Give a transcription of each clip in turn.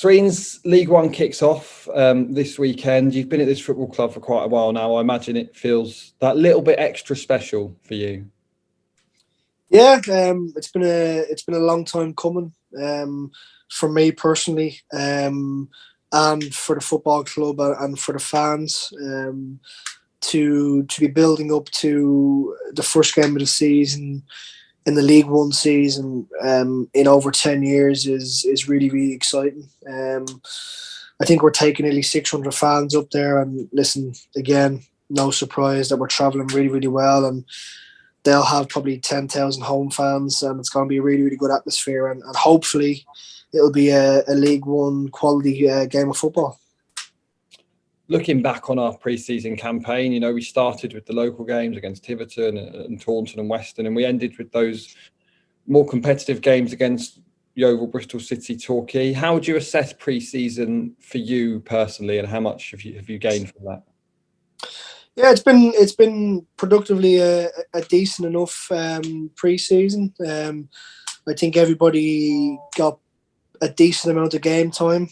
Sweeney's League One kicks off this weekend. You've been at this football club for quite a while now. I imagine it feels that little bit extra special for you. Yeah, it's been a long time coming for me personally, and for the football club and for the fans to be building up to the first game of the season in the League One season in over 10 years is really, really exciting. I think we're taking nearly 600 fans up there, and listen, again, no surprise that we're travelling really, really well, and they'll have probably 10,000 home fans, and it's going to be a really, really good atmosphere, and hopefully it'll be a League One quality game of football. Looking back on our pre-season campaign, you know, we started with the local games against Tiverton and Taunton and Weston, and we ended with those more competitive games against Yeovil, Bristol City, Torquay. How would you assess pre-season for you personally, and how much have you gained from that? Yeah, it's been productively a decent enough pre-season. I think everybody got a decent amount of game time.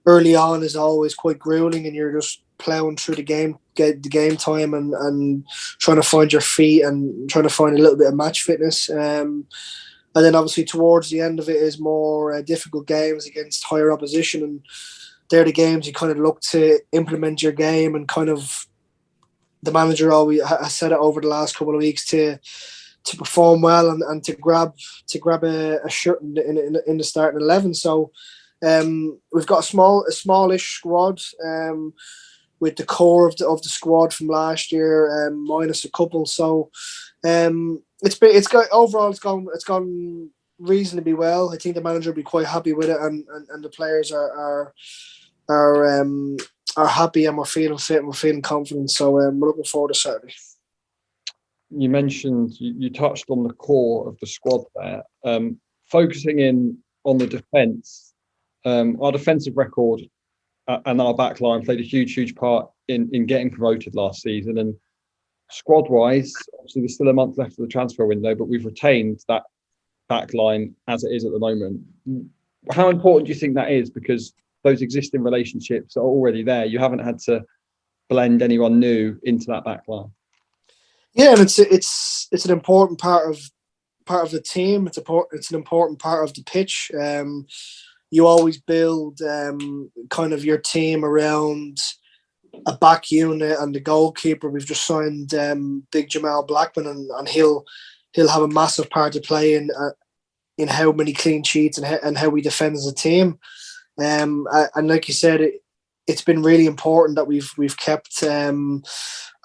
Early on is always quite grueling, and you're just ploughing through the game time and trying to find your feet and trying to find a little bit of match fitness. And then obviously towards the end of it is more difficult games against higher opposition, and they're the games you kind of look to implement your game, and kind of the manager always has said it over the last couple of weeks to perform well and to grab a shirt in the starting 11. So we've got a smallish squad with the core of the squad from last year, minus a couple. So it's gone reasonably well. I think the manager will be quite happy with it, and the players are happy, and we're feeling fit and we're feeling confident. So we're looking forward to Saturday. You mentioned, you touched on the core of the squad there. Focusing in on the defence, our defensive record and our back line played a huge part in getting promoted last season. And squad-wise, obviously there's still a month left of the transfer window, but we've retained that back line as it is at the moment. How important do you think that is? Because those existing relationships are already there. You haven't had to blend anyone new into that back line. Yeah, and it's an important part of the team. It's an important part of the pitch. You always build kind of your team around a back unit and the goalkeeper. We've just signed Big Jamal Blackman, and he'll have a massive part to play in how many clean sheets and how we defend as a team. And like you said, it's been really important that we've kept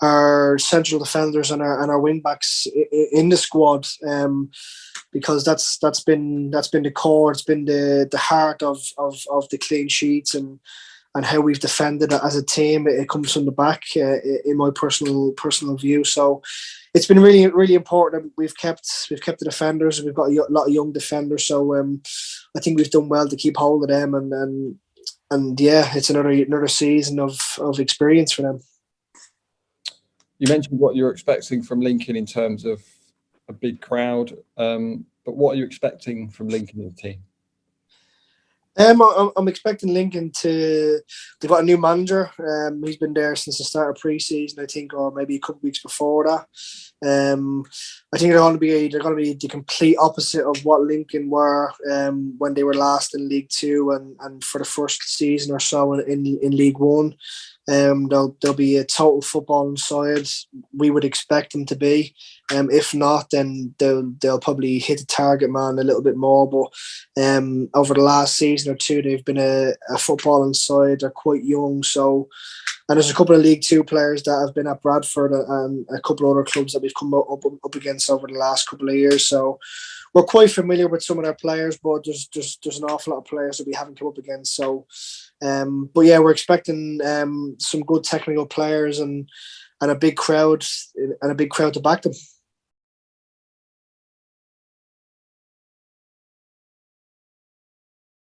our central defenders and our wing backs in the squad, because that's been the core. It's been the heart of the clean sheets and how we've defended it as a team. It comes from the back, in my personal view. So it's been really, really important that we've kept the defenders. We've got a lot of young defenders, so I think we've done well to keep hold of them, and yeah, it's another season of experience for them. You mentioned what you're expecting from Lincoln in terms of a big crowd, but what are you expecting from Lincoln as a team? I'm expecting Lincoln they've got a new manager. He's been there since the start of pre-season, I think, or maybe a couple of weeks before that. I think they're going to be the complete opposite of what Lincoln were when they were last in League Two and for the first season or so in League One. They'll be a total footballing side. We would expect them to be. If not, then they'll probably hit the target man a little bit more. But over the last season or two, they've been a footballing side. They're quite young, so. And there's a couple of League Two players that have been at Bradford and a couple of other clubs that we've come up against over the last couple of years. So we're quite familiar with some of their players, but there's an awful lot of players that we haven't come up against. So, but yeah, we're expecting some good technical players and a big crowd to back them.